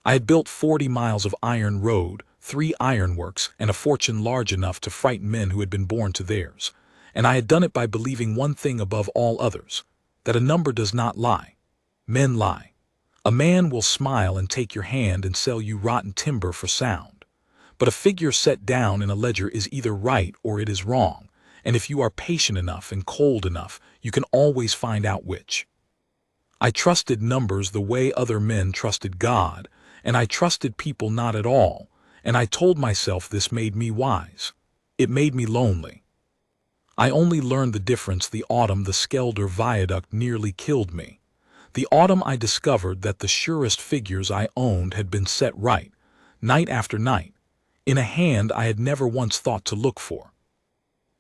I had built 40 miles of iron road, 3 ironworks, and a fortune large enough to frighten men who had been born to theirs. And I had done it by believing one thing above all others, that a number does not lie. Men lie. A man will smile and take your hand and sell you rotten timber for sound. But a figure set down in a ledger is either right or it is wrong, and if you are patient enough and cold enough, you can always find out which. I trusted numbers the way other men trusted God, and I trusted people not at all, and I told myself this made me wise. It made me lonely. I only learned the difference the autumn the Skelder Viaduct nearly killed me. The autumn I discovered that the surest figures I owned had been set right, night after night, in a hand I had never once thought to look for.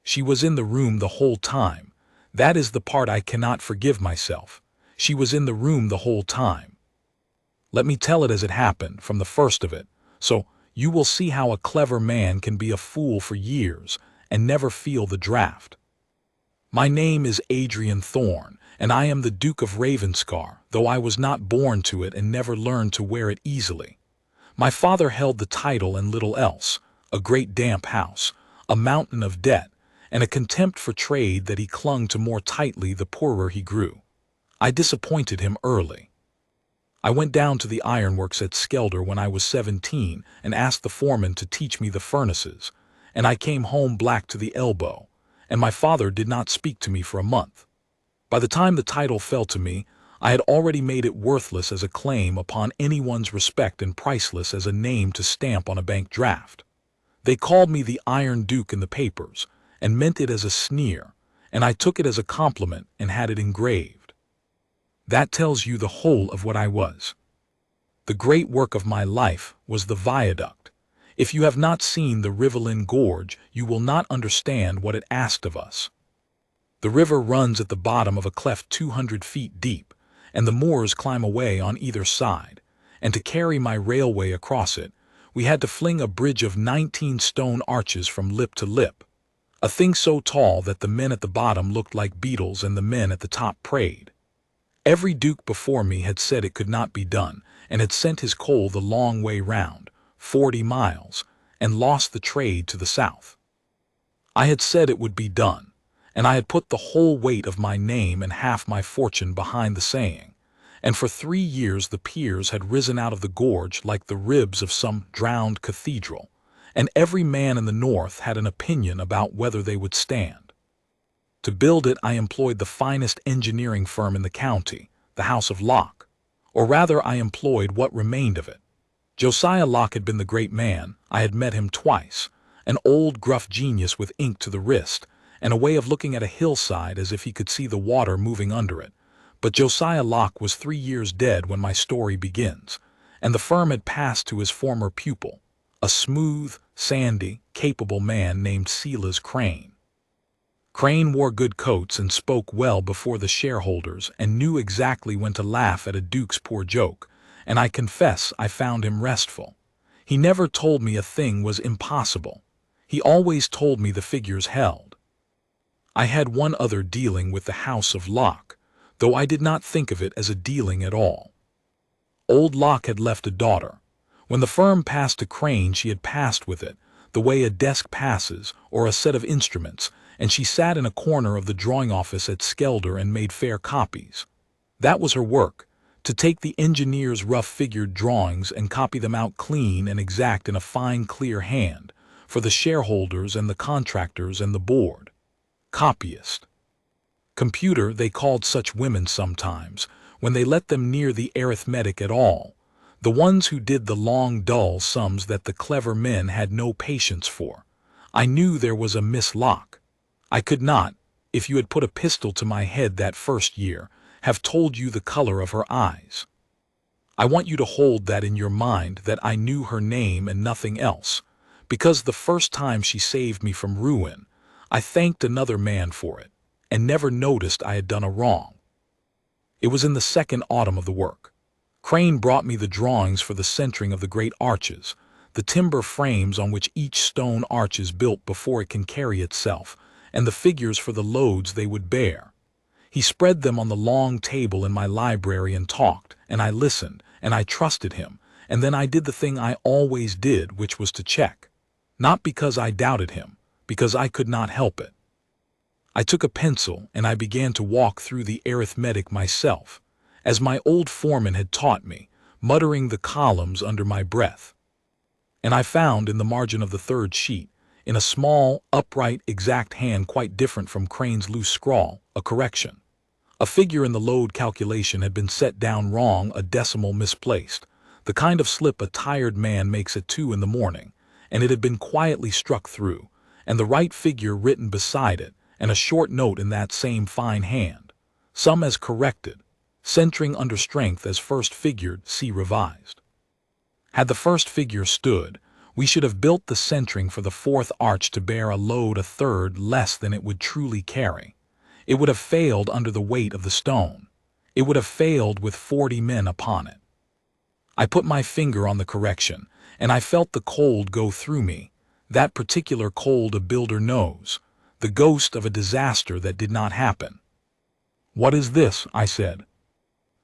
She was in the room the whole time. That is the part I cannot forgive myself. She was in the room the whole time. Let me tell it as it happened, from the first of it, so you will see how a clever man can be a fool for years and never feel the draft. My name is Adrian Thorne, and I am the Duke of Ravenscar, though I was not born to it and never learned to wear it easily. My father held the title and little else, a great damp house, a mountain of debt, and a contempt for trade that he clung to more tightly the poorer he grew. I disappointed him early. I went down to the ironworks at Skelder when I was 17 and asked the foreman to teach me the furnaces, and I came home black to the elbow, and my father did not speak to me for a month. By the time the title fell to me, I had already made it worthless as a claim upon anyone's respect and priceless as a name to stamp on a bank draft. They called me the Iron Duke in the papers, and meant it as a sneer, and I took it as a compliment and had it engraved. That tells you the whole of what I was. The great work of my life was the viaduct. If you have not seen the Rivelin Gorge, you will not understand what it asked of us. The river runs at the bottom of a cleft 200 feet deep, and the moors climb away on either side, and to carry my railway across it, we had to fling a bridge of 19 stone arches from lip to lip, a thing so tall that the men at the bottom looked like beetles and the men at the top prayed. Every duke before me had said it could not be done, and had sent his coal the long way round, 40 miles, and lost the trade to the south. I had said it would be done, and I had put the whole weight of my name and half my fortune behind the saying, and for 3 years the piers had risen out of the gorge like the ribs of some drowned cathedral, and every man in the north had an opinion about whether they would stand. To build it I employed the finest engineering firm in the county, the House of Locke, or rather I employed what remained of it. Josiah Locke had been the great man. I had met him twice, an old gruff genius with ink to the wrist, and a way of looking at a hillside as if he could see the water moving under it. But Josiah Locke was 3 years dead when my story begins, and the firm had passed to his former pupil, a smooth, sandy, capable man named Silas Crane. Crane wore good coats and spoke well before the shareholders and knew exactly when to laugh at a duke's poor joke, and I confess I found him restful. He never told me a thing was impossible. He always told me the figures held. I had one other dealing with the House of Locke, though I did not think of it as a dealing at all. Old Locke had left a daughter. When the firm passed to Crane she had passed with it, the way a desk passes, or a set of instruments, and she sat in a corner of the drawing office at Skelder and made fair copies. That was her work, to take the engineer's rough-figured drawings and copy them out clean and exact in a fine, clear hand, for the shareholders and the contractors and the board. Copyist. Computer they called such women sometimes, when they let them near the arithmetic at all, the ones who did the long, dull sums that the clever men had no patience for. I knew there was a Miss Locke. I could not, if you had put a pistol to my head that first year, have told you the color of her eyes. I want you to hold that in your mind, that I knew her name and nothing else, because the first time she saved me from ruin, I thanked another man for it, and never noticed I had done a wrong. It was in the second autumn of the work. Crane brought me the drawings for the centering of the great arches, the timber frames on which each stone arch is built before it can carry itself, and the figures for the loads they would bear. He spread them on the long table in my library and talked, and I listened, and I trusted him, and then I did the thing I always did, which was to check. Not because I doubted him, because I could not help it. I took a pencil and I began to walk through the arithmetic myself, as my old foreman had taught me, muttering the columns under my breath. And I found in the margin of the third sheet, in a small, upright, exact hand quite different from Crane's loose scrawl, a correction. A figure in the load calculation had been set down wrong, a decimal misplaced, the kind of slip a tired man makes at 2 in the morning, and it had been quietly struck through, and the right figure written beside it, and a short note in that same fine hand, some as corrected, centering under strength as first figured, see revised. Had the first figure stood, we should have built the centering for the fourth arch to bear a load a third less than it would truly carry. It would have failed under the weight of the stone. It would have failed with 40 men upon it. I put my finger on the correction, and I felt the cold go through me, that particular cold a builder knows, the ghost of a disaster that did not happen. "What is this?" I said.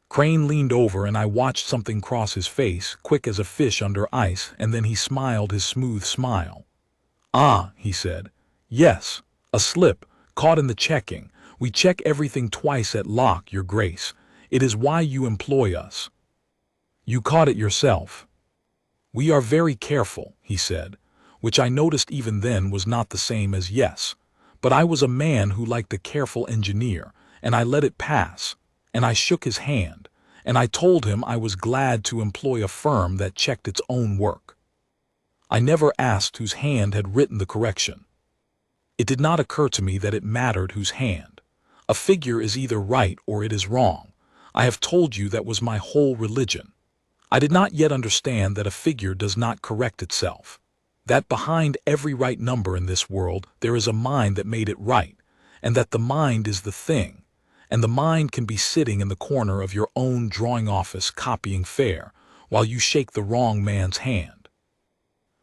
Crane leaned over and I watched something cross his face, quick as a fish under ice, and then he smiled his smooth smile. "Ah," he said. "Yes, a slip, caught in the checking. We check everything twice at lock, your grace. It is why you employ us. You caught it yourself." "We are very careful," he said, which I noticed even then was not the same as yes. But I was a man who liked a careful engineer, and I let it pass, and I shook his hand, and I told him I was glad to employ a firm that checked its own work. I never asked whose hand had written the correction. It did not occur to me that it mattered whose hand. A figure is either right or it is wrong. I have told you that was my whole religion. I did not yet understand that a figure does not correct itself, that behind every right number in this world there is a mind that made it right, and that the mind is the thing, and the mind can be sitting in the corner of your own drawing office copying fair, while you shake the wrong man's hand.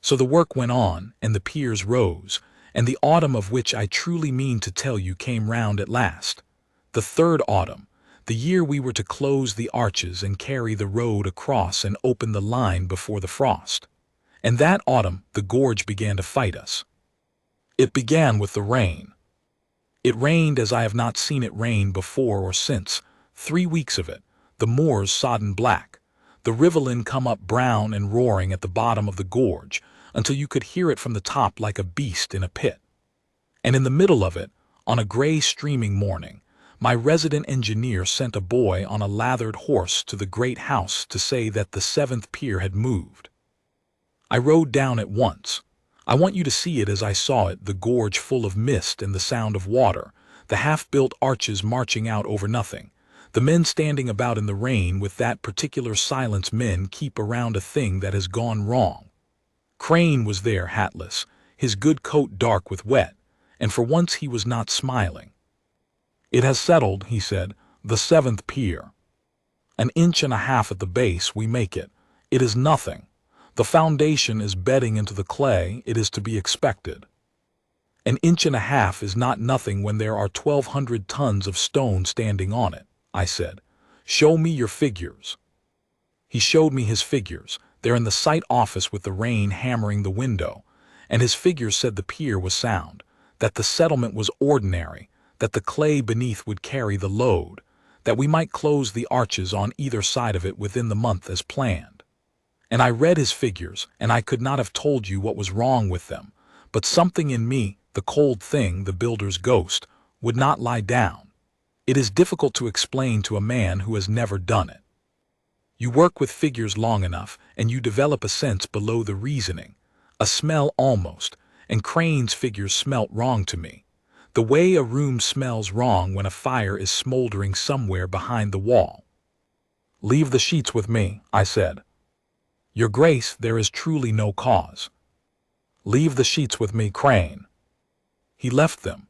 So the work went on, and the piers rose, and the autumn of which I truly mean to tell you came round at last. The third autumn, the year we were to close the arches and carry the road across and open the line before the frost. And that autumn the gorge began to fight us. It began with the rain. It rained as I have not seen it rain before or since, 3 weeks of it, the moors sodden black, the rivulet come up brown and roaring at the bottom of the gorge, until you could hear it from the top like a beast in a pit. And in the middle of it, on a gray streaming morning, my resident engineer sent a boy on a lathered horse to the great house to say that the 7th pier had moved. I rode down at once. I want you to see it as I saw it, the gorge full of mist and the sound of water, the half-built arches marching out over nothing, the men standing about in the rain with that particular silence men keep around a thing that has gone wrong. Crane was there hatless, his good coat dark with wet, and for once he was not smiling. "It has settled," he said, "the 7th pier. 1.5 inches at the base we make it. It is nothing. The foundation is bedding into the clay, it is to be expected. 1.5 inches is not nothing when there are 1,200 tons of stone standing on it," I said. "Show me your figures." He showed me his figures. They're in the site office with the rain hammering the window, and his figures said the pier was sound, that the settlement was ordinary, that the clay beneath would carry the load, that we might close the arches on either side of it within the month as planned. And I read his figures, and I could not have told you what was wrong with them, but something in me, the cold thing, the builder's ghost, would not lie down. It is difficult to explain to a man who has never done it. You work with figures long enough, and you develop a sense below the reasoning, a smell almost, and Crane's figures smelt wrong to me, the way a room smells wrong when a fire is smoldering somewhere behind the wall. "Leave the sheets with me," I said. "Your Grace, there is truly no cause." "Leave the sheets with me, Crane." He left them,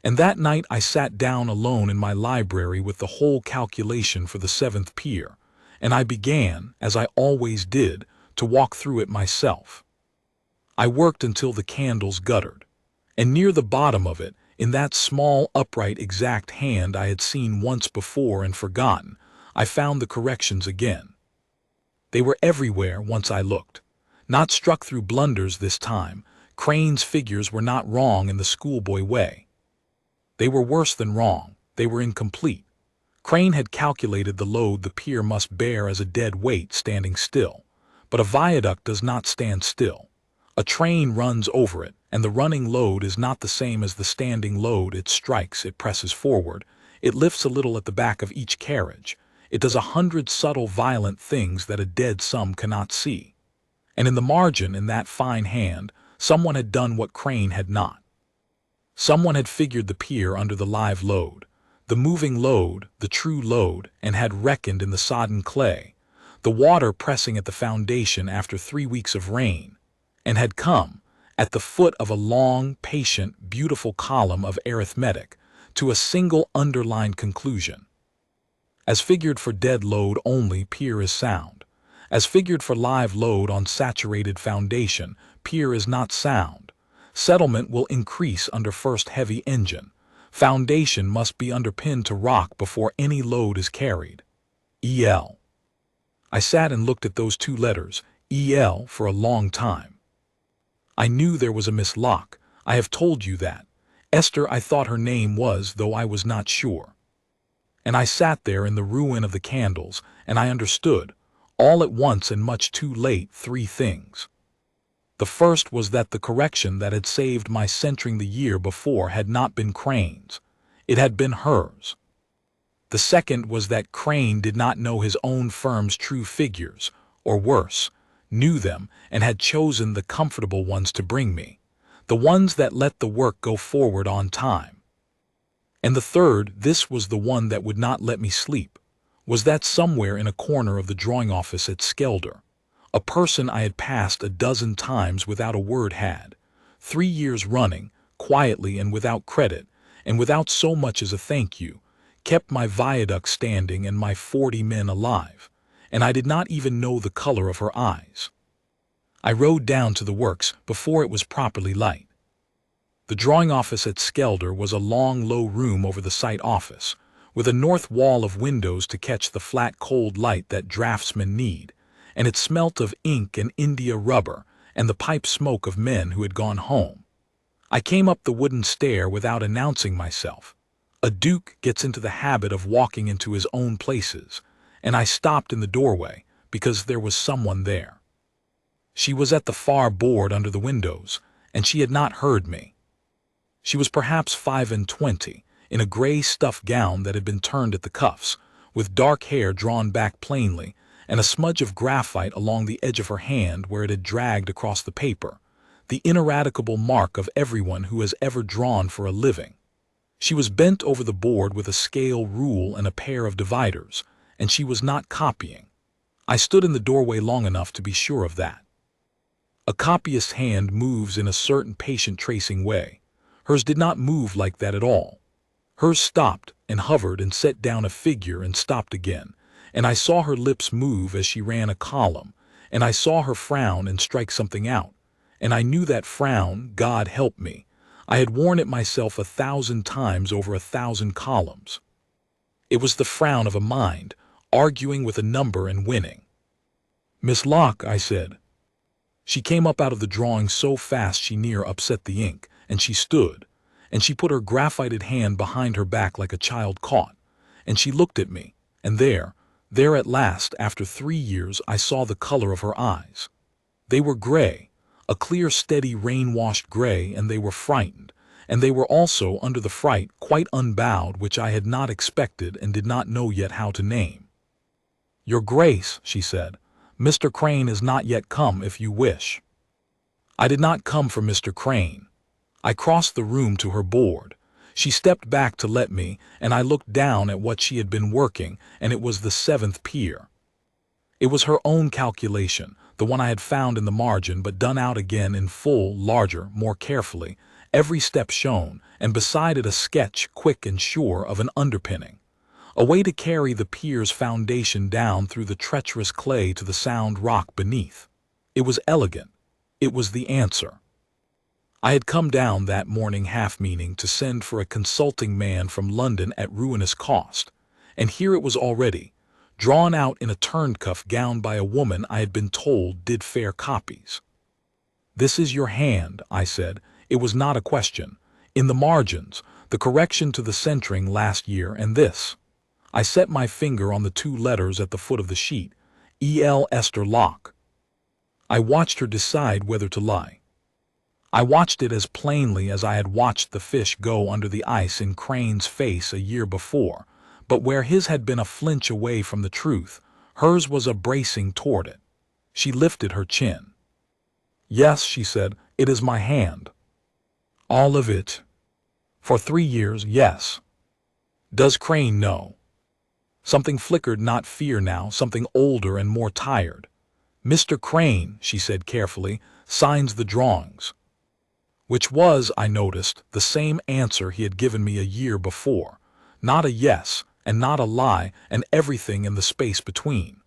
and that night I sat down alone in my library with the whole calculation for the 7th pier, and I began, as I always did, to walk through it myself. I worked until the candles guttered, and near the bottom of it, in that small, upright, exact hand I had seen once before and forgotten, I found the corrections again. They were everywhere once I looked. Not struck through blunders this time. Crane's figures were not wrong in the schoolboy way. They were worse than wrong. They were incomplete. Crane had calculated the load the pier must bear as a dead weight standing still. But a viaduct does not stand still. A train runs over it, and the running load is not the same as the standing load. It strikes, it presses forward, it lifts a little at the back of each carriage. It does 100 subtle, violent things that a dead sum cannot see. And in the margin, in that fine hand, someone had done what Crane had not. Someone had figured the pier under the live load, the moving load, the true load, and had reckoned in the sodden clay, the water pressing at the foundation after 3 weeks of rain, and had come, at the foot of a long, patient, beautiful column of arithmetic, to a single underlined conclusion. As figured for dead load only, pier is sound. As figured for live load on saturated foundation, pier is not sound. Settlement will increase under first heavy engine. Foundation must be underpinned to rock before any load is carried. E.L. I sat and looked at those 2 letters, E.L., for a long time. I knew there was a Miss Locke. I have told you that. Esther, I thought her name was, though I was not sure. And I sat there in the ruin of the candles, and I understood, all at once and much too late, 3 things. The first was that the correction that had saved my centering the year before had not been Crane's. It had been hers. The second was that Crane did not know his own firm's true figures, or worse, knew them and had chosen the comfortable ones to bring me, the ones that let the work go forward on time. And the third, this was the one that would not let me sleep, was that somewhere in a corner of the drawing office at Skelder, a person I had passed a dozen times without a word had, 3 years running, quietly and without credit, and without so much as a thank you, kept my viaduct standing and my 40 men alive, and I did not even know the color of her eyes. I rode down to the works before it was properly light. The drawing office at Skelder was a long, low room over the site office, with a north wall of windows to catch the flat, cold light that draftsmen need, and it smelt of ink and India rubber and the pipe smoke of men who had gone home. I came up the wooden stair without announcing myself. A duke gets into the habit of walking into his own places, and I stopped in the doorway because there was someone there. She was at the far board under the windows, and she had not heard me. She was perhaps 25, in a gray stuff gown that had been turned at the cuffs, with dark hair drawn back plainly, and a smudge of graphite along the edge of her hand where it had dragged across the paper, the ineradicable mark of everyone who has ever drawn for a living. She was bent over the board with a scale rule and a pair of dividers, and she was not copying. I stood in the doorway long enough to be sure of that. A copyist's hand moves in a certain patient tracing way. Hers did not move like that at all. Hers stopped and hovered and set down a figure and stopped again, and I saw her lips move as she ran a column, and I saw her frown and strike something out, and I knew that frown, God help me, I had worn it myself 1,000 times over 1,000 columns. It was the frown of a mind, arguing with a number and winning. "Miss Locke," I said. She came up out of the drawing so fast she near upset the ink, and she stood, and she put her graphited hand behind her back like a child caught, and she looked at me, and there at last, after 3 years, I saw the color of her eyes. They were gray, a clear, steady, rain-washed gray, and they were frightened, and they were also, under the fright, quite unbowed, which I had not expected and did not know yet how to name. "Your Grace," she said, "Mr. Crane is not yet come, if you wish." I did not come for Mr. Crane. I crossed the room to her board. She stepped back to let me, and I looked down at what she had been working, and it was the 7th pier. It was her own calculation, the one I had found in the margin, but done out again in full, larger, more carefully, every step shown, and beside it a sketch, quick and sure, of an underpinning, a way to carry the pier's foundation down through the treacherous clay to the sound rock beneath. It was elegant. It was the answer. I had come down that morning half-meaning to send for a consulting man from London at ruinous cost, and here it was already, drawn out in a turncuff gown by a woman I had been told did fair copies. "This is your hand," I said. It was not a question. "In the margins, the correction to the centering last year, and this." I set my finger on the two letters at the foot of the sheet. E.L. Esther Locke. I watched her decide whether to lie. I watched it as plainly as I had watched the fish go under the ice in Crane's face a year before, but where his had been a flinch away from the truth, hers was a bracing toward it. She lifted her chin. "Yes," she said, "it is my hand." "All of it?" "For 3 years, yes." "Does Crane know?" Something flickered, not fear now, something older and more tired. "Mr. Crane," she said carefully, "signs the drawings." Which was, I noticed, the same answer he had given me a year before. Not a yes, and not a lie, and everything in the space between.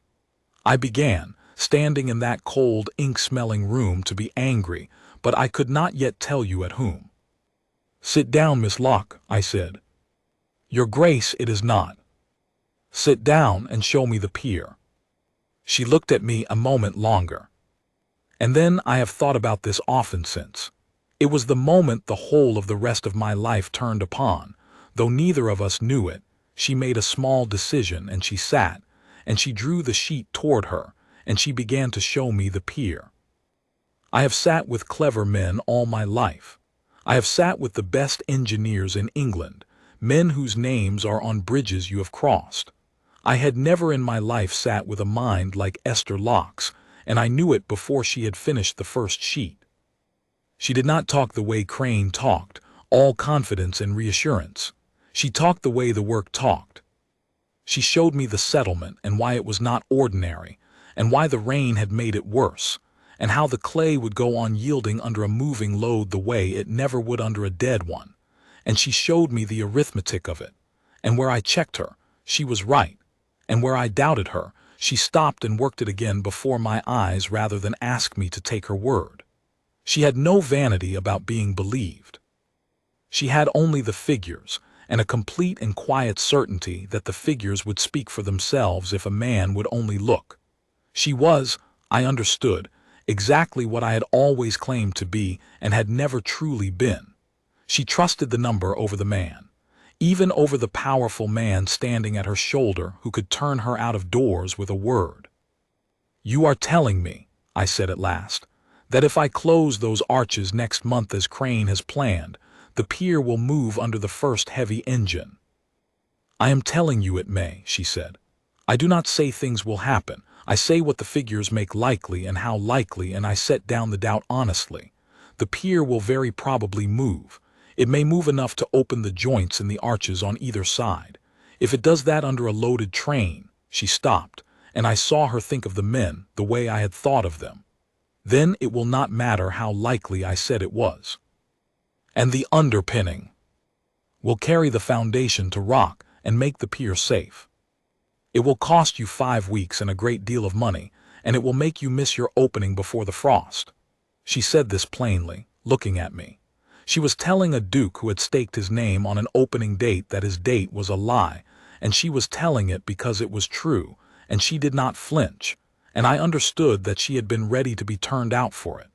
I began, standing in that cold, ink-smelling room, to be angry, but I could not yet tell you at whom. "Sit down, Miss Locke," I said. "Your Grace, it is not." "Sit down and show me the pier." She looked at me a moment longer. "And then I have thought about this often since. It was the moment the whole of the rest of my life turned upon. Though neither of us knew it, she made a small decision, and she sat, and she drew the sheet toward her, and she began to show me the pier. I have sat with clever men all my life. I have sat with the best engineers in England, men whose names are on bridges you have crossed. I had never in my life sat with a mind like Esther Locke's, and I knew it before she had finished the first sheet. She did not talk the way Crane talked, all confidence and reassurance. She talked the way the work talked. She showed me the settlement, and why it was not ordinary, and why the rain had made it worse, and how the clay would go on yielding under a moving load the way it never would under a dead one. And she showed me the arithmetic of it, and where I checked her, she was right, and where I doubted her, she stopped and worked it again before my eyes rather than ask me to take her word. She had no vanity about being believed. She had only the figures, and a complete and quiet certainty that the figures would speak for themselves if a man would only look. She was, I understood, exactly what I had always claimed to be and had never truly been. She trusted the number over the man, even over the powerful man standing at her shoulder who could turn her out of doors with a word. "You are telling me," I said at last, "that if I close those arches next month as Crane has planned, the pier will move under the first heavy engine." "I am telling you it may," she said. "I do not say things will happen. I say what the figures make likely and how likely, and I set down the doubt honestly. The pier will very probably move. It may move enough to open the joints in the arches on either side. If it does that under a loaded train—" She stopped, and I saw her think of the men the way I had thought of them. "Then it will not matter how likely I said it was. And the underpinning will carry the foundation to rock and make the pier safe. It will cost you 5 weeks and a great deal of money, and it will make you miss your opening before the frost." She said this plainly, looking at me. She was telling a duke who had staked his name on an opening date that his date was a lie, and she was telling it because it was true, and she did not flinch, and I understood that she had been ready to be turned out for it.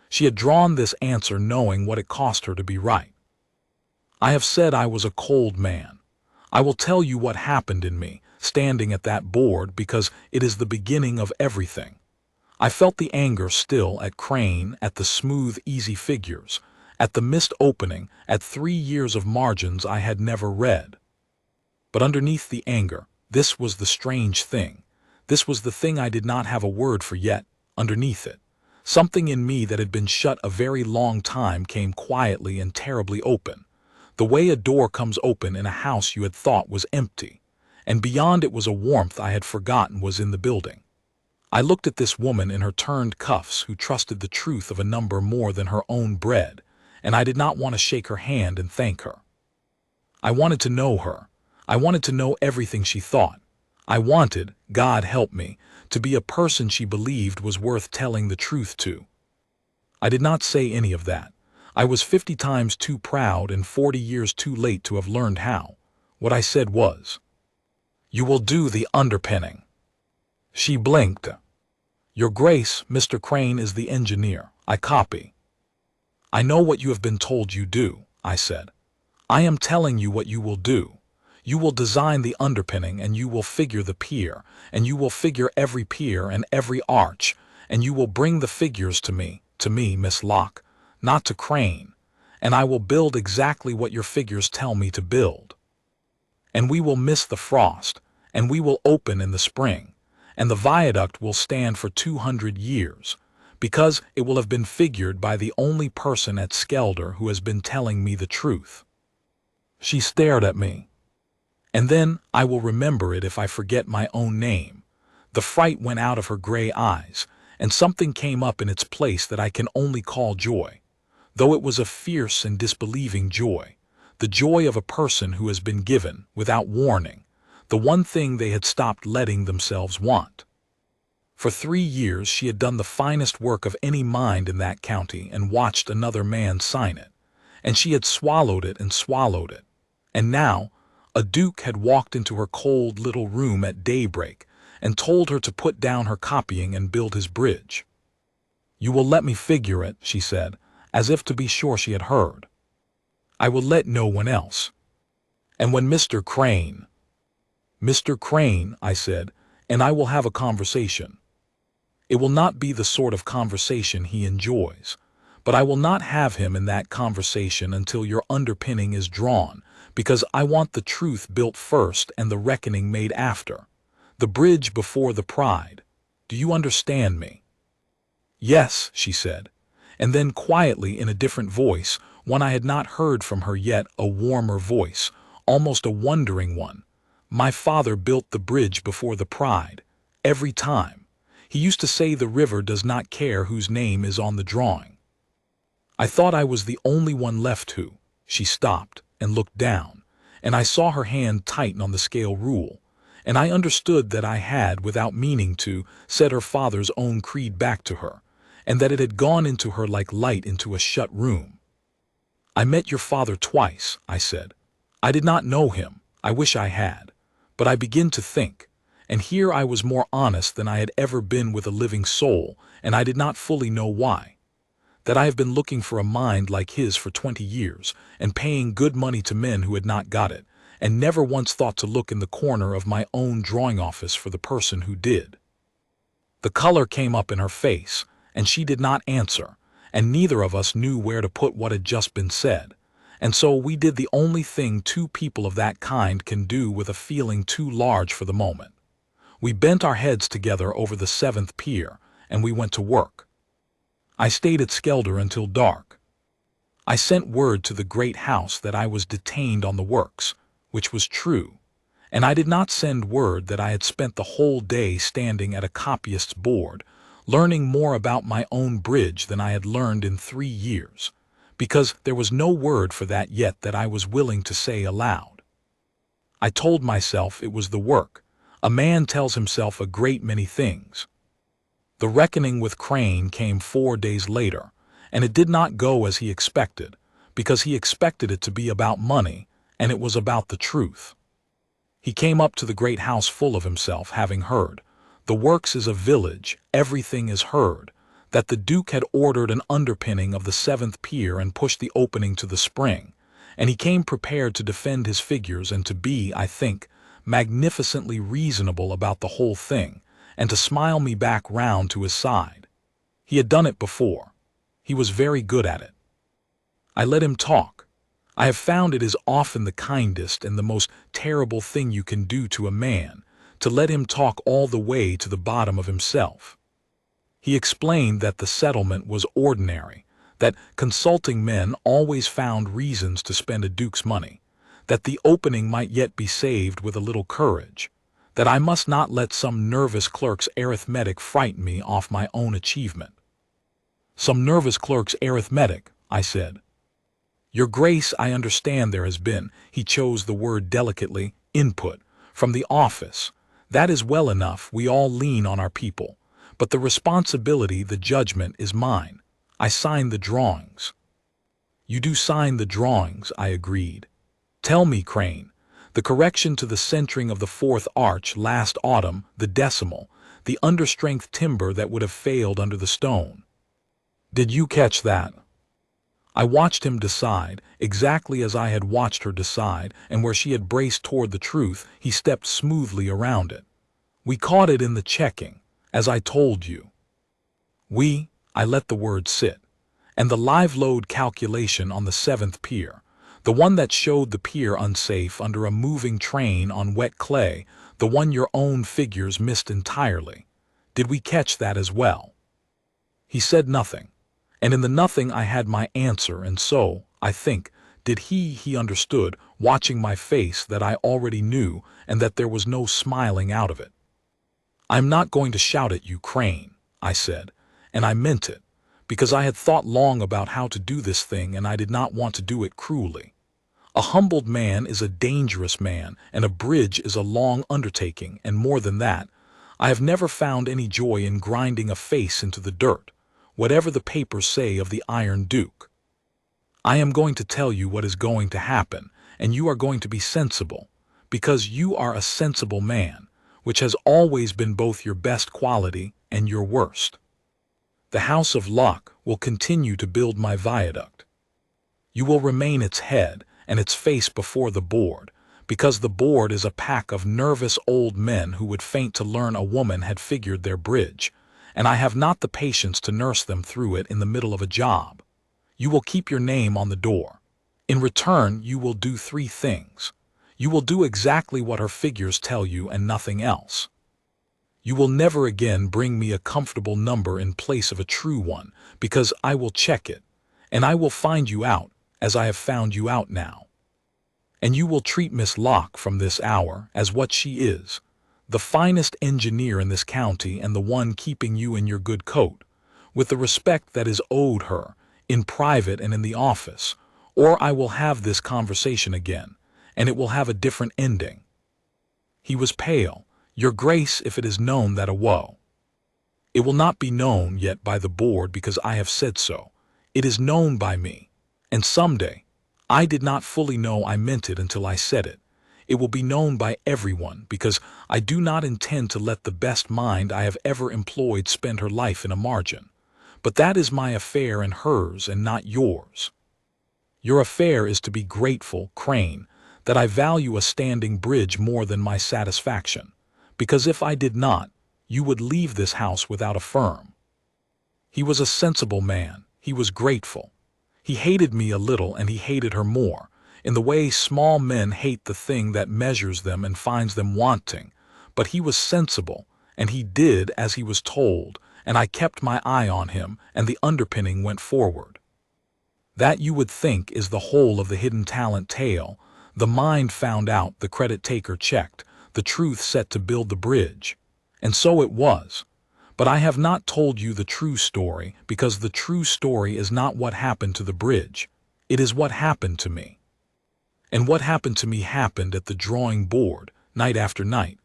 She had drawn this answer knowing what it cost her to be right. I have said I was a cold man. I will tell you what happened in me, standing at that board, because it is the beginning of everything. I felt the anger still at Crane, at the smooth, easy figures, at the missed opening, at 3 years of margins I had never read. But underneath the anger, this was the strange thing. This was the thing I did not have a word for yet. Underneath it, something in me that had been shut a very long time came quietly and terribly open, the way a door comes open in a house you had thought was empty, and beyond it was a warmth I had forgotten was in the building. I looked at this woman in her turned cuffs who trusted the truth of a number more than her own bread, and I did not want to shake her hand and thank her. I wanted to know her. I wanted to know everything she thought. I wanted, God help me, to be a person she believed was worth telling the truth to. I did not say any of that. I was 50 times too proud and 40 years too late to have learned how. What I said was, "You will do the underpinning." She blinked. Your Grace, Mr. Crane is the engineer. I copy. I know what you have been told you do, I said. I am telling you what you will do. You will design the underpinning, and you will figure the pier, and you will figure every pier and every arch, and you will bring the figures to me, Miss Locke, not to Crane, and I will build exactly what your figures tell me to build. And we will miss the frost, and we will open in the spring, and the viaduct will stand for 200 years, because it will have been figured by the only person at Skelder who has been telling me the truth. She stared at me. And then I will remember it if I forget my own name. The fright went out of her gray eyes, and something came up in its place that I can only call joy, though it was a fierce and disbelieving joy, the joy of a person who has been given, without warning, the one thing they had stopped letting themselves want. For 3 years she had done the finest work of any mind in that county and watched another man sign it, and she had swallowed it and swallowed it. And now, a duke had walked into her cold little room at daybreak and told her to put down her copying and build his bridge. You will let me figure it, she said, as if to be sure she had heard. I will let no one else. And when Mr. Crane, I said, and I will have a conversation. It will not be the sort of conversation he enjoys, but I will not have him in that conversation until your underpinning is drawn, because I want the truth built first and the reckoning made after. The bridge before the pride. Do you understand me? Yes, she said, and then quietly in a different voice, one I had not heard from her yet, a warmer voice, almost a wondering one. My father built the bridge before the pride, every time. He used to say the river does not care whose name is on the drawing. I thought I was the only one left who. She stopped and looked down, and I saw her hand tighten on the scale rule, and I understood that I had, without meaning to, said her father's own creed back to her, and that it had gone into her like light into a shut room. I met your father twice, I said. I did not know him, I wish I had, but I begin to think, and here I was more honest than I had ever been with a living soul, and I did not fully know why. That I have been looking for a mind like his for 20 years, and paying good money to men who had not got it, and never once thought to look in the corner of my own drawing office for the person who did. The color came up in her face, and she did not answer, and neither of us knew where to put what had just been said, and so we did the only thing two people of that kind can do with a feeling too large for the moment. We bent our heads together over the 7th pier, and we went to work. I stayed at Skelder until dark. I sent word to the great house that I was detained on the works, which was true, and I did not send word that I had spent the whole day standing at a copyist's board, learning more about my own bridge than I had learned in 3 years, because there was no word for that yet that I was willing to say aloud. I told myself it was the work. A man tells himself a great many things. The reckoning with Crane came 4 days later, and it did not go as he expected, because he expected it to be about money, and it was about the truth. He came up to the great house full of himself, having heard, the works is a village, everything is heard, that the Duke had ordered an underpinning of the 7th pier and pushed the opening to the spring, and he came prepared to defend his figures and to be, I think, magnificently reasonable about the whole thing, and to smile me back round to his side. He had done it before. He was very good at it. I let him talk. I have found it is often the kindest and the most terrible thing you can do to a man, to let him talk all the way to the bottom of himself. He explained that the settlement was ordinary, that consulting men always found reasons to spend a duke's money, that the opening might yet be saved with a little courage, that I must not let some nervous clerk's arithmetic frighten me off my own achievement. Some nervous clerk's arithmetic, I said. Your Grace, I understand there has been, he chose the word delicately, input, from the office. That is well enough, we all lean on our people, but the responsibility, the judgment is mine. I sign the drawings. You do sign the drawings, I agreed. Tell me, Crane, the correction to the centering of the 4th arch last autumn, the decimal, the understrength timber that would have failed under the stone. Did you catch that? I watched him decide, exactly as I had watched her decide, and where she had braced toward the truth, he stepped smoothly around it. We caught it in the checking, as I told you. I let the word sit. And the live load calculation on the 7th pier, the one that showed the pier unsafe under a moving train on wet clay, the one your own figures missed entirely. Did we catch that as well? He said nothing, and in the nothing I had my answer, and so, I think, did he understood, watching my face, that I already knew, and that there was no smiling out of it. I'm not going to shout at you, Crane, I said, and I meant it, because I had thought long about how to do this thing and I did not want to do it cruelly. A humbled man is a dangerous man, and a bridge is a long undertaking, and more than that, I have never found any joy in grinding a face into the dirt, whatever the papers say of the Iron Duke. I am going to tell you what is going to happen, and you are going to be sensible, because you are a sensible man, which has always been both your best quality and your worst. The House of Locke will continue to build my viaduct. You will remain its head and its face before the board, because the board is a pack of nervous old men who would faint to learn a woman had figured their bridge, and I have not the patience to nurse them through it in the middle of a job. You will keep your name on the door. In return, you will do 3 things. You will do exactly what her figures tell you and nothing else. You will never again bring me a comfortable number in place of a true one, because I will check it, and I will find you out, as I have found you out now. And you will treat Miss Locke from this hour as what she is, the finest engineer in this county and the one keeping you in your good coat, with the respect that is owed her, in private and in the office, or I will have this conversation again, and it will have a different ending. He was pale. Your Grace, if it is known that it will not be known yet by the board because I have said so. It is known by me, and someday, I did not fully know I meant it until I said it. It will be known by everyone because I do not intend to let the best mind I have ever employed spend her life in a margin. But that is my affair and hers and not yours. Your affair is to be grateful, Crane, that I value a standing bridge more than my satisfaction. Because if I did not, you would leave this house without a firm. He was a sensible man. He was grateful. He hated me a little and he hated her more, in the way small men hate the thing that measures them and finds them wanting. But he was sensible, and he did as he was told, and I kept my eye on him, and the underpinning went forward. That, you would think, is the whole of the hidden talent tale. The mind found out, the credit taker checked, the truth set to build the bridge. And so it was. But I have not told you the true story, because the true story is not what happened to the bridge. It is what happened to me. And what happened to me happened at the drawing board, night after night,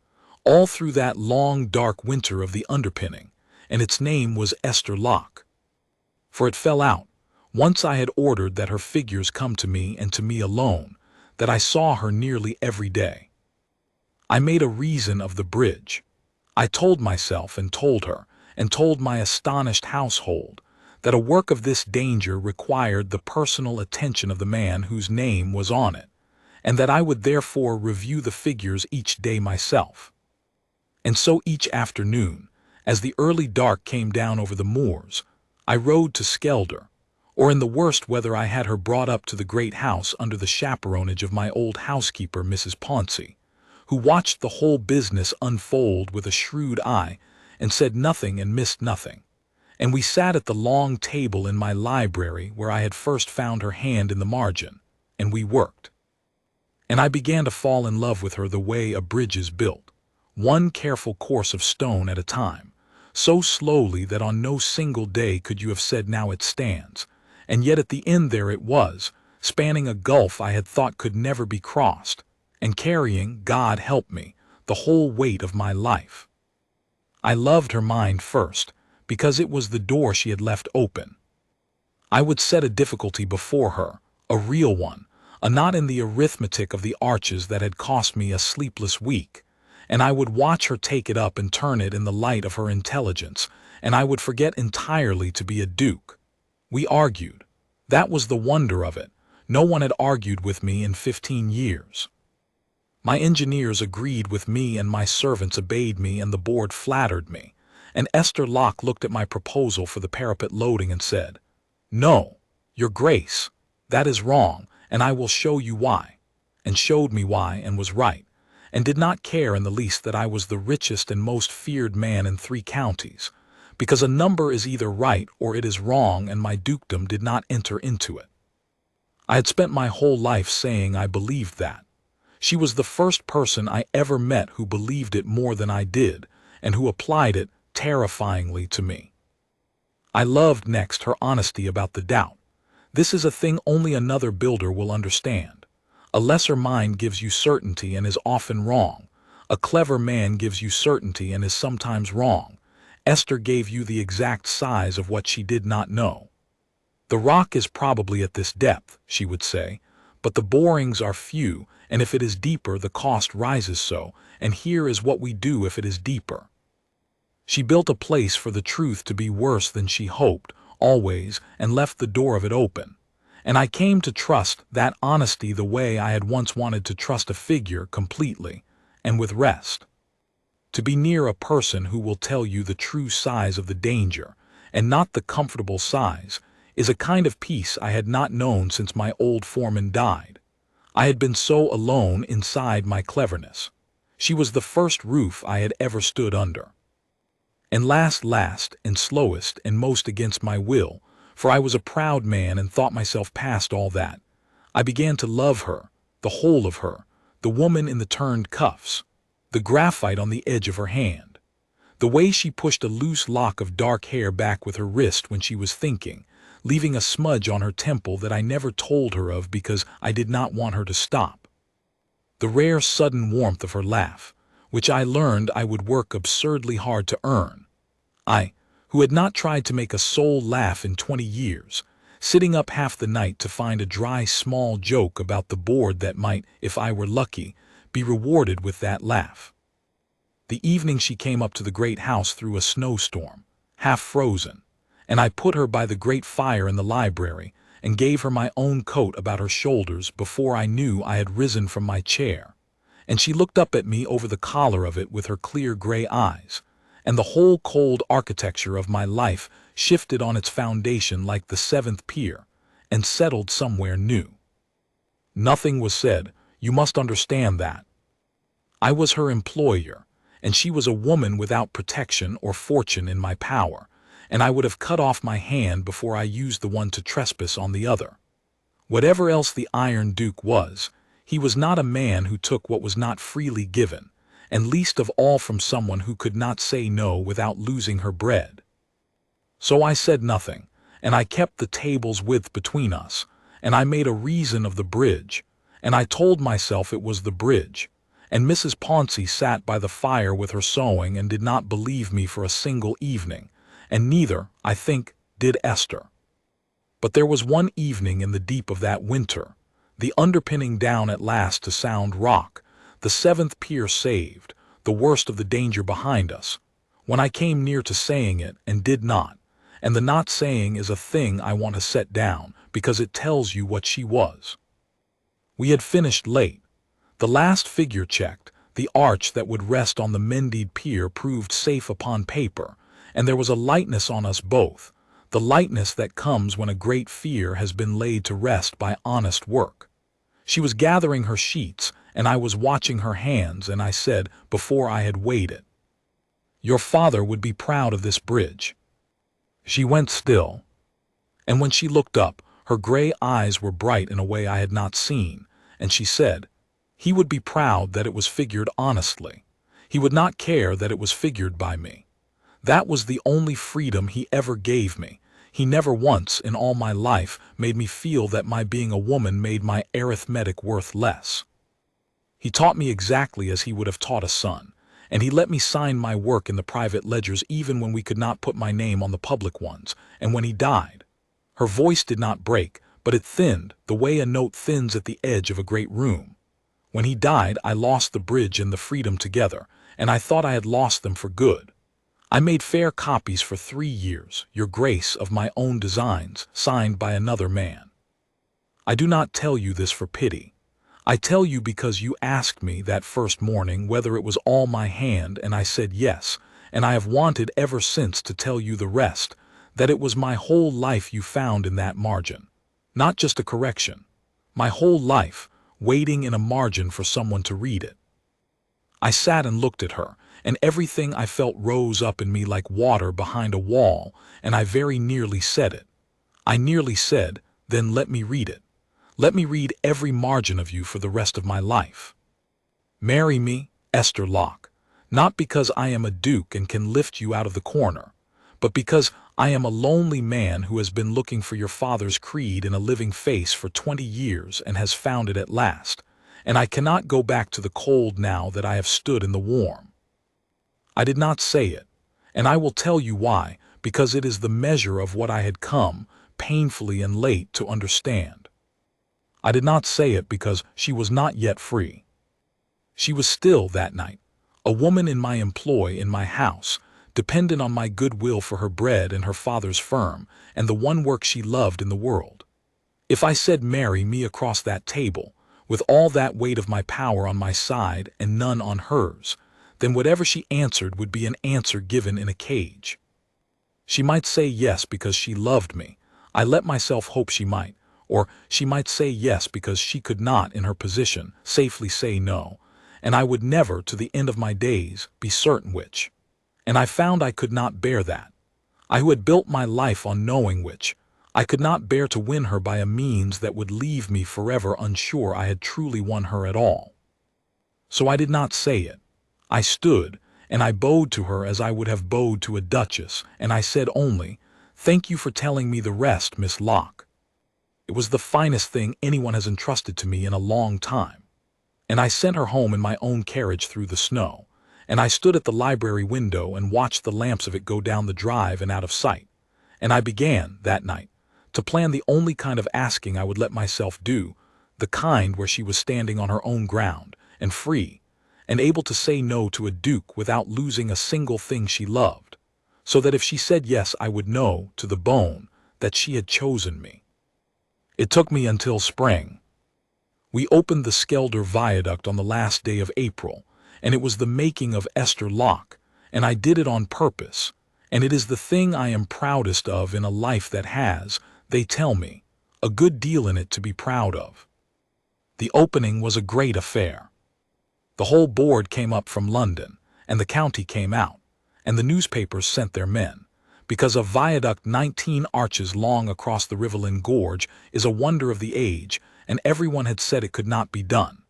all through that long dark winter of the underpinning, and its name was Esther Locke. For it fell out, once I had ordered that her figures come to me and to me alone, that I saw her nearly every day. I made a reason of the bridge. I told myself and told her, and told my astonished household, that a work of this danger required the personal attention of the man whose name was on it, and that I would therefore review the figures each day myself. And so each afternoon, as the early dark came down over the moors, I rode to Skelder, or in the worst weather I had her brought up to the great house under the chaperonage of my old housekeeper, Mrs. Pauncey, who watched the whole business unfold with a shrewd eye and said nothing and missed nothing. And we sat at the long table in my library where I had first found her hand in the margin, and we worked. And I began to fall in love with her the way a bridge is built, one careful course of stone at a time, so slowly that on no single day could you have said now it stands, and yet at the end there it was, spanning a gulf I had thought could never be crossed, and carrying, God help me, the whole weight of my life. I loved her mind first, because it was the door she had left open. I would set a difficulty before her, a real one, a knot in the arithmetic of the arches that had cost me a sleepless week, and I would watch her take it up and turn it in the light of her intelligence, and I would forget entirely to be a duke. We argued. That was the wonder of it. No one had argued with me in 15 years. My engineers agreed with me and my servants obeyed me and the board flattered me. And Esther Locke looked at my proposal for the parapet loading and said, "No, Your Grace, that is wrong, and I will show you why," and showed me why and was right, and did not care in the least that I was the richest and most feared man in 3 counties, because a number is either right or it is wrong, and my dukedom did not enter into it. I had spent my whole life saying I believed that. She was the first person I ever met who believed it more than I did, and who applied it terrifyingly to me. I loved next her honesty about the doubt. This is a thing only another builder will understand. A lesser mind gives you certainty and is often wrong. A clever man gives you certainty and is sometimes wrong. Esther gave you the exact size of what she did not know. The rock is probably at this depth, she would say, but the borings are few, and if it is deeper the cost rises so, and here is what we do if it is deeper. She built a place for the truth to be worse than she hoped, always, and left the door of it open. And I came to trust that honesty the way I had once wanted to trust a figure completely, and with rest. To be near a person who will tell you the true size of the danger, and not the comfortable size, is a kind of peace I had not known since my old foreman died. I had been so alone inside my cleverness. She was the first roof I had ever stood under. And last and slowest and most against my will, for I was a proud man and thought myself past all that, I began to love her, the whole of her, the woman in the turned cuffs, the graphite on the edge of her hand, the way she pushed a loose lock of dark hair back with her wrist when she was thinking, leaving a smudge on her temple that I never told her of because I did not want her to stop. The rare sudden warmth of her laugh, which I learned I would work absurdly hard to earn. I, who had not tried to make a soul laugh in 20 years, sitting up half the night to find a dry small joke about the board that might, if I were lucky, be rewarded with that laugh. The evening she came up to the great house through a snowstorm, half frozen, and I put her by the great fire in the library and gave her my own coat about her shoulders before I knew I had risen from my chair, and she looked up at me over the collar of it with her clear gray eyes, and the whole cold architecture of my life shifted on its foundation like the 7th pier, and settled somewhere new. Nothing was said, you must understand that. I was her employer, and she was a woman without protection or fortune in my power, and I would have cut off my hand before I used the one to trespass on the other. Whatever else the Iron Duke was, he was not a man who took what was not freely given, and least of all from someone who could not say no without losing her bread. So I said nothing, and I kept the table's width between us, and I made a reason of the bridge, and I told myself it was the bridge, and Mrs. Pauncey sat by the fire with her sewing and did not believe me for a single evening, and neither, I think, did Esther. But there was one evening in the deep of that winter, the underpinning down at last to Sound Rock, the 7th pier saved, the worst of the danger behind us, when I came near to saying it and did not, and the not saying is a thing I want to set down because it tells you what she was. We had finished late. The last figure checked, the arch that would rest on the mended pier proved safe upon paper, and there was a lightness on us both, the lightness that comes when a great fear has been laid to rest by honest work. She was gathering her sheets, and I was watching her hands, and I said, before I had weighed it, "Your father would be proud of this bridge." She went still, and when she looked up, her gray eyes were bright in a way I had not seen, and she said, "He would be proud that it was figured honestly. He would not care that it was figured by me. That was the only freedom he ever gave me. He never once in all my life made me feel that my being a woman made my arithmetic worth less. He taught me exactly as he would have taught a son, and he let me sign my work in the private ledgers even when we could not put my name on the public ones, and when he died. Her voice did not break, but it thinned, the way a note thins at the edge of a great room. When he died, I lost the bridge and the freedom together, and I thought I had lost them for good. I made fair copies for 3 years, your grace, of my own designs, signed by another man. I do not tell you this for pity. I tell you because you asked me that first morning whether it was all my hand, and I said yes, and I have wanted ever since to tell you the rest, that it was my whole life you found in that margin. Not just a correction. My whole life, waiting in a margin for someone to read it. I sat and looked at her, and everything I felt rose up in me like water behind a wall, and I very nearly said it. I nearly said, then let me read it. Let me read every margin of you for the rest of my life. Marry me, Esther Locke, not because I am a duke and can lift you out of the corner, but because I am a lonely man who has been looking for your father's creed in a living face for 20 years and has found it at last, and I cannot go back to the cold now that I have stood in the warm. I did not say it, and I will tell you why, because it is the measure of what I had come, painfully and late, to understand. I did not say it because she was not yet free. She was still, that night, a woman in my employ in my house, dependent on my goodwill for her bread and her father's firm, and the one work she loved in the world. If I said marry me across that table, with all that weight of my power on my side and none on hers, then whatever she answered would be an answer given in a cage. She might say yes because she loved me. I let myself hope she might. Or she might say yes because she could not, in her position, safely say no, and I would never, to the end of my days, be certain which. And I found I could not bear that. I who had built my life on knowing which, I could not bear to win her by a means that would leave me forever unsure I had truly won her at all. So I did not say it. I stood, and I bowed to her as I would have bowed to a duchess, and I said only, "Thank you for telling me the rest, Miss Locke. It was the finest thing anyone has entrusted to me in a long time." And I sent her home in my own carriage through the snow, and I stood at the library window and watched the lamps of it go down the drive and out of sight. And I began, that night, to plan the only kind of asking I would let myself do, the kind where she was standing on her own ground, and free, and able to say no to a duke without losing a single thing she loved, so that if she said yes I would know, to the bone, that she had chosen me. It took me until spring. We opened the Skelder Viaduct on the last day of April, and it was the making of Esther Locke, and I did it on purpose, and it is the thing I am proudest of in a life that has, they tell me, a good deal in it to be proud of. The opening was a great affair. The whole board came up from London, and the county came out, and the newspapers sent their men, because a viaduct 19 arches long across the Rivelin Gorge is a wonder of the age, and everyone had said it could not be done.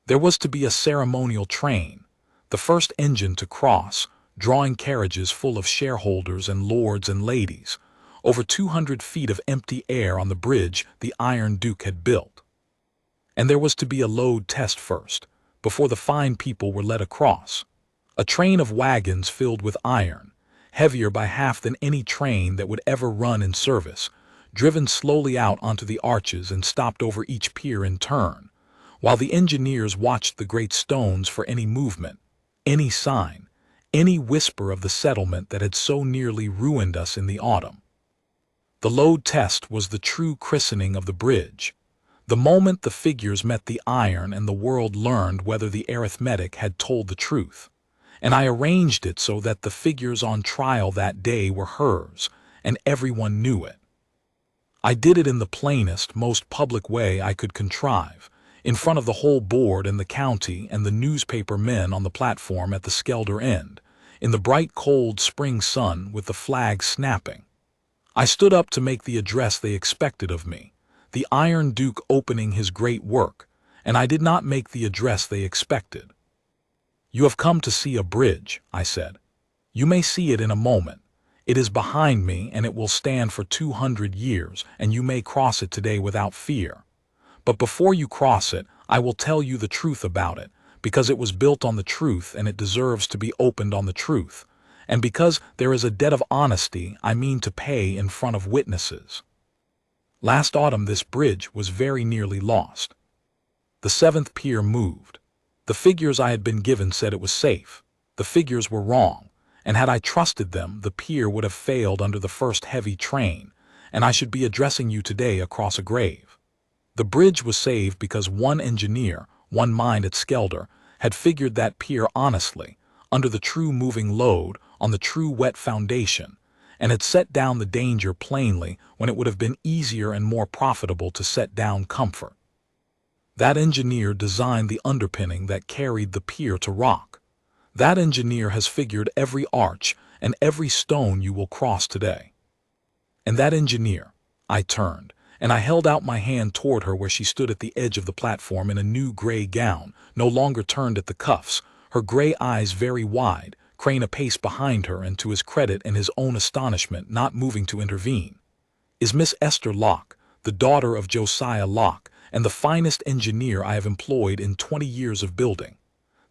There was to be a ceremonial train, the first engine to cross, drawing carriages full of shareholders and lords and ladies, over 200 feet of empty air on the bridge the Iron Duke had built. And there was to be a load test first, before the fine people were led across. A train of wagons filled with iron, heavier by half than any train that would ever run in service, driven slowly out onto the arches and stopped over each pier in turn, while the engineers watched the great stones for any movement, any sign, any whisper of the settlement that had so nearly ruined us in the autumn. The load test was the true christening of the bridge, the moment the figures met the iron and the world learned whether the arithmetic had told the truth. And I arranged it so that the figures on trial that day were hers, and everyone knew it. I did it in the plainest, most public way I could contrive, in front of the whole board and the county and the newspaper men on the platform at the Skelder end, in the bright cold spring sun with the flag snapping. I stood up to make the address they expected of me, the Iron Duke opening his great work, and I did not make the address they expected. "You have come to see a bridge," I said. "You may see it in a moment. It is behind me, and it will stand for 200 years, and you may cross it today without fear. But before you cross it, I will tell you the truth about it, because it was built on the truth and it deserves to be opened on the truth, and because there is a debt of honesty I mean to pay in front of witnesses. Last autumn this bridge was very nearly lost. The seventh pier moved. The figures I had been given said it was safe. The figures were wrong, and had I trusted them, the pier would have failed under the first heavy train, and I should be addressing you today across a grave. The bridge was saved because one engineer, one mind at Skelder, had figured that pier honestly, under the true moving load, on the true wet foundation, and had set down the danger plainly when it would have been easier and more profitable to set down comfort. That engineer designed the underpinning that carried the pier to rock. That engineer has figured every arch and every stone you will cross today. And that engineer, I turned, and I held out my hand toward her where she stood at the edge of the platform in a new gray gown, no longer turned at the cuffs, her gray eyes very wide, Crane a pace behind her and to his credit and his own astonishment not moving to intervene. Is Miss Esther Locke, the daughter of Josiah Locke, and the finest engineer I have employed in 20 years of building.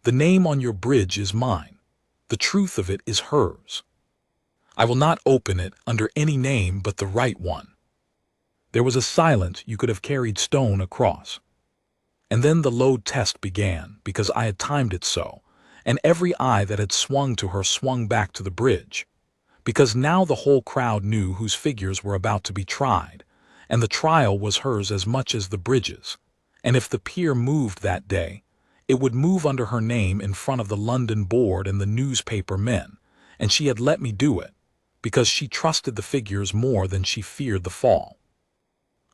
The name on your bridge is mine. The truth of it is hers. I will not open it under any name but the right one. There was a silence you could have carried stone across. And then the load test began, because I had timed it so, and every eye that had swung to her swung back to the bridge, because now the whole crowd knew whose figures were about to be tried, and the trial was hers as much as the bridge's, and if the pier moved that day, it would move under her name in front of the London board and the newspaper men, and she had let me do it, because she trusted the figures more than she feared the fall.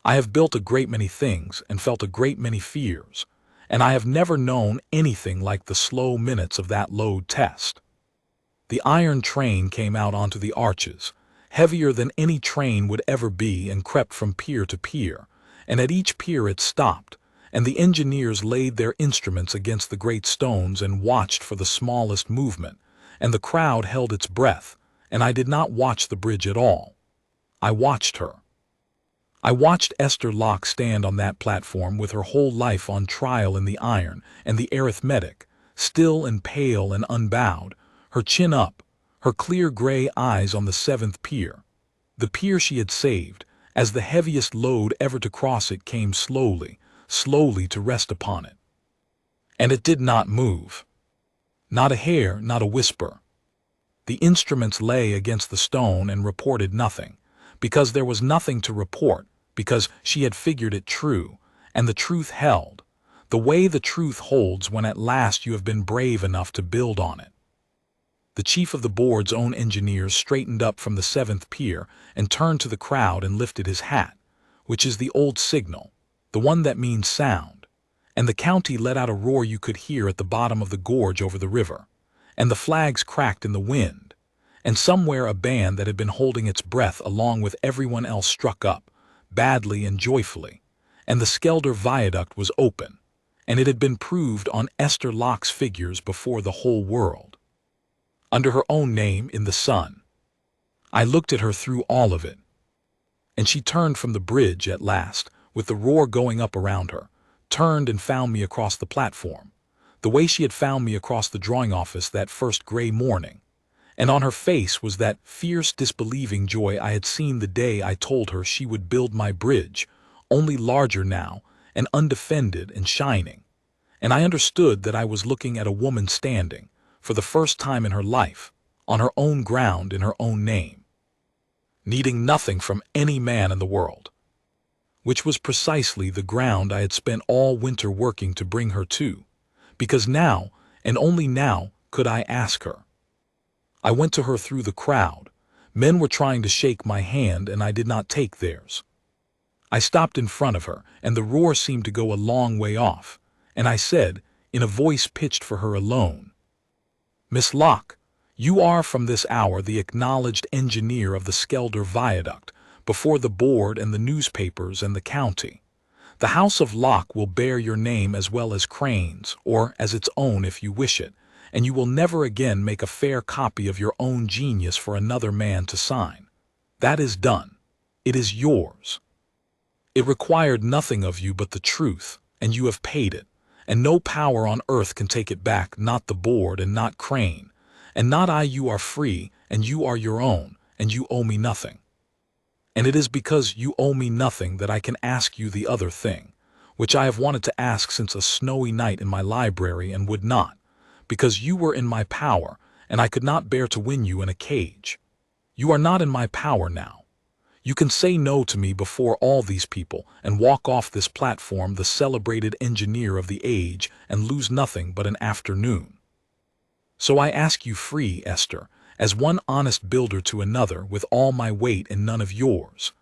I have built a great many things and felt a great many fears, and I have never known anything like the slow minutes of that load test. The iron train came out onto the arches, heavier than any train would ever be, and crept from pier to pier, and at each pier it stopped, and the engineers laid their instruments against the great stones and watched for the smallest movement, and the crowd held its breath, and I did not watch the bridge at all. I watched her. I watched Esther Locke stand on that platform with her whole life on trial in the iron and the arithmetic, still and pale and unbowed, her chin up, her clear gray eyes on the seventh pier, the pier she had saved, as the heaviest load ever to cross it came slowly, slowly to rest upon it. And it did not move. Not a hair, not a whisper. The instruments lay against the stone and reported nothing, because there was nothing to report, because she had figured it true, and the truth held, the way the truth holds when at last you have been brave enough to build on it. The chief of the board's own engineers straightened up from the seventh pier and turned to the crowd and lifted his hat, which is the old signal, the one that means sound, and the county let out a roar you could hear at the bottom of the gorge over the river, and the flags cracked in the wind, and somewhere a band that had been holding its breath along with everyone else struck up, badly and joyfully, and the Skelder Viaduct was open, and it had been proved on Esther Locke's figures before the whole world, under her own name in the sun. I looked at her through all of it, and she turned from the bridge at last, with the roar going up around her, turned and found me across the platform, the way she had found me across the drawing office that first gray morning, and on her face was that fierce disbelieving joy I had seen the day I told her she would build my bridge, only larger now, and undefended and shining, and I understood that I was looking at a woman standing, for the first time in her life, on her own ground in her own name, needing nothing from any man in the world, which was precisely the ground I had spent all winter working to bring her to, because now, and only now, could I ask her. I went to her through the crowd. Men were trying to shake my hand, and I did not take theirs. I stopped in front of her, and the roar seemed to go a long way off, and I said, in a voice pitched for her alone, "Miss Locke, you are from this hour the acknowledged engineer of the Skelder Viaduct, before the board and the newspapers and the county. The house of Locke will bear your name as well as Crane's, or as its own if you wish it, and you will never again make a fair copy of your own genius for another man to sign. That is done. It is yours. It required nothing of you but the truth, and you have paid it, and no power on earth can take it back, not the board and not Crane, and not I. You are free, and you are your own, and you owe me nothing. And it is because you owe me nothing that I can ask you the other thing, which I have wanted to ask since a snowy night in my library and would not, because you were in my power, and I could not bear to win you in a cage. You are not in my power now. You can say no to me before all these people and walk off this platform the celebrated engineer of the age and lose nothing but an afternoon. So I ask you free, Esther, as one honest builder to another, with all my weight and none of yours.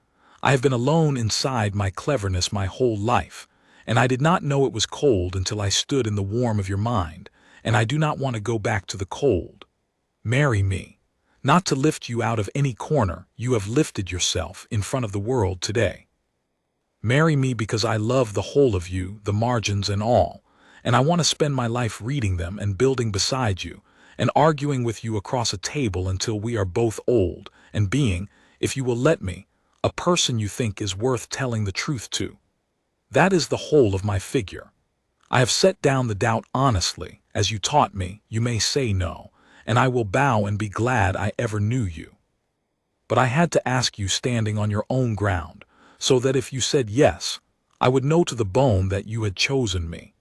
I have been alone inside my cleverness my whole life, and I did not know it was cold until I stood in the warm of your mind, and I do not want to go back to the cold. Marry me. Not to lift you out of any corner you have lifted yourself in front of the world today. Marry me because I love the whole of you, the margins and all, and I want to spend my life reading them and building beside you, and arguing with you across a table until we are both old, and being, if you will let me, a person you think is worth telling the truth to. That is the whole of my figure. I have set down the doubt honestly, as you taught me. You may say no, and I will bow and be glad I ever knew you. But I had to ask you standing on your own ground, so that if you said yes, I would know to the bone that you had chosen me.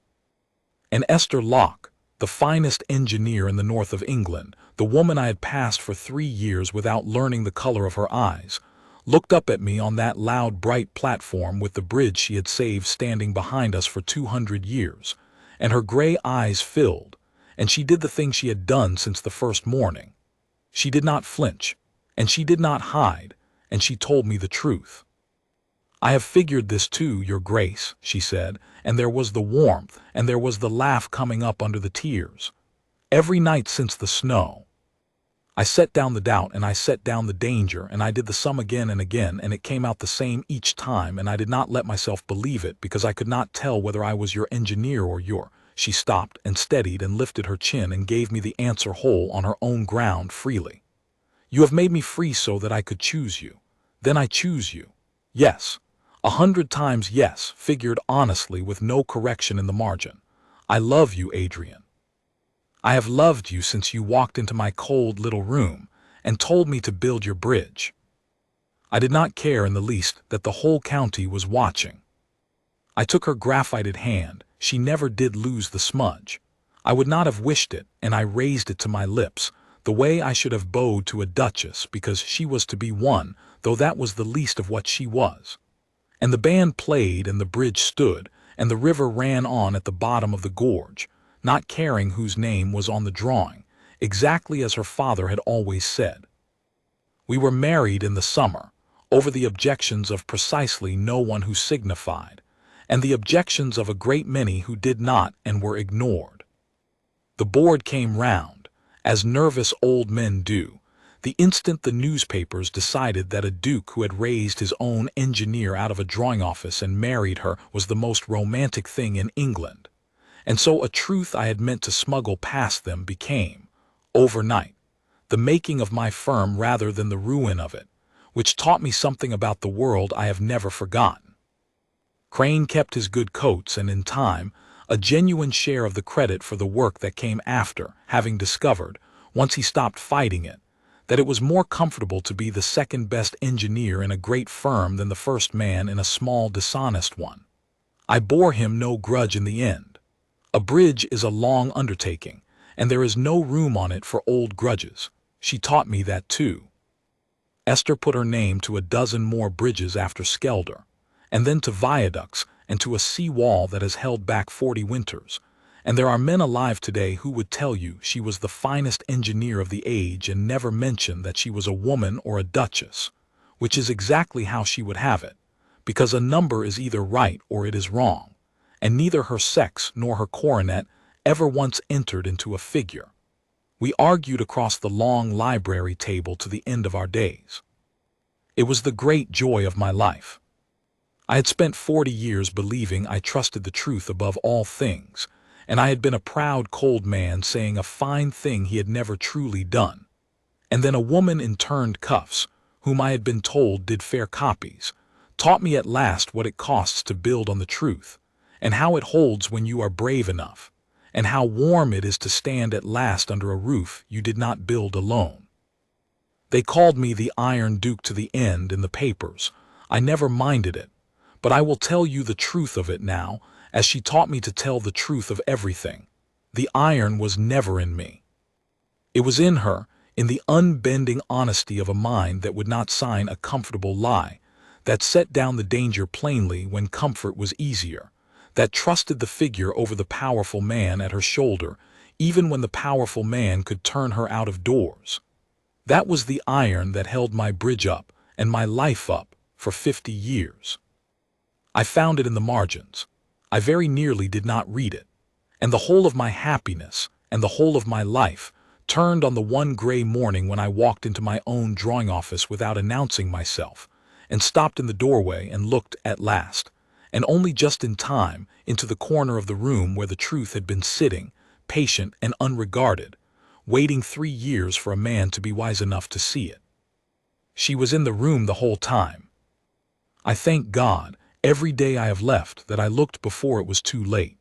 And Esther Locke, the finest engineer in the north of England, the woman I had passed for 3 years without learning the color of her eyes, looked up at me on that loud, bright platform with the bridge she had saved standing behind us for 200 years, and her gray eyes filled, and she did the thing she had done since the first morning. She did not flinch, and she did not hide, and she told me the truth. I have figured this too, Your Grace, she said, and there was the warmth, and there was the laugh coming up under the tears. Every night since the snow. I set down the doubt, and I set down the danger, and I did the sum again and again, and it came out the same each time, and I did not let myself believe it, because I could not tell whether I was your engineer or your— She stopped and steadied and lifted her chin and gave me the answer whole on her own ground freely. You have made me free so that I could choose you. Then I choose you. Yes. 100 times yes, figured honestly with no correction in the margin. I love you, Adrian. I have loved you since you walked into my cold little room and told me to build your bridge. I did not care in the least that the whole county was watching. I took her graphited hand. She never did lose the smudge. I would not have wished it, and I raised it to my lips, the way I should have bowed to a duchess, because she was to be one, though that was the least of what she was. And the band played, and the bridge stood, and the river ran on at the bottom of the gorge, not caring whose name was on the drawing, exactly as her father had always said. We were married in the summer, over the objections of precisely no one who signified, and the objections of a great many who did not and were ignored. The board came round, as nervous old men do, the instant the newspapers decided that a duke who had raised his own engineer out of a drawing office and married her was the most romantic thing in England. And so a truth I had meant to smuggle past them became, overnight, the making of my firm rather than the ruin of it, which taught me something about the world I have never forgotten. Crane kept his good coats, and in time, a genuine share of the credit for the work that came after, having discovered, once he stopped fighting it, that it was more comfortable to be the second best engineer in a great firm than the first man in a small dishonest one. I bore him no grudge in the end. A bridge is a long undertaking, and there is no room on it for old grudges. She taught me that too. Esther put her name to a dozen more bridges after Skelder, and then to viaducts and to a sea wall that has held back 40 winters, and there are men alive today who would tell you she was the finest engineer of the age and never mention that she was a woman or a duchess, which is exactly how she would have it, because a number is either right or it is wrong, and neither her sex nor her coronet ever once entered into a figure. We argued across the long library table to the end of our days. It was the great joy of my life. I had spent 40 years believing I trusted the truth above all things, and I had been a proud, cold man saying a fine thing he had never truly done. And then a woman in turned cuffs, whom I had been told did fair copies, taught me at last what it costs to build on the truth, and how it holds when you are brave enough, and how warm it is to stand at last under a roof you did not build alone. They called me the Iron Duke to the end in the papers. I never minded it, but I will tell you the truth of it now, as she taught me to tell the truth of everything. The iron was never in me. It was in her, in the unbending honesty of a mind that would not sign a comfortable lie, that set down the danger plainly when comfort was easier, that trusted the figure over the powerful man at her shoulder, even when the powerful man could turn her out of doors. That was the iron that held my bridge up and my life up for 50 years. I found it in the margins. I very nearly did not read it. And the whole of my happiness and the whole of my life turned on the one gray morning when I walked into my own drawing office without announcing myself, and stopped in the doorway and looked at last, and only just in time, into the corner of the room where the truth had been sitting, patient and unregarded, waiting 3 years for a man to be wise enough to see it. She was in the room the whole time. I thank God every day I have left that I looked before it was too late.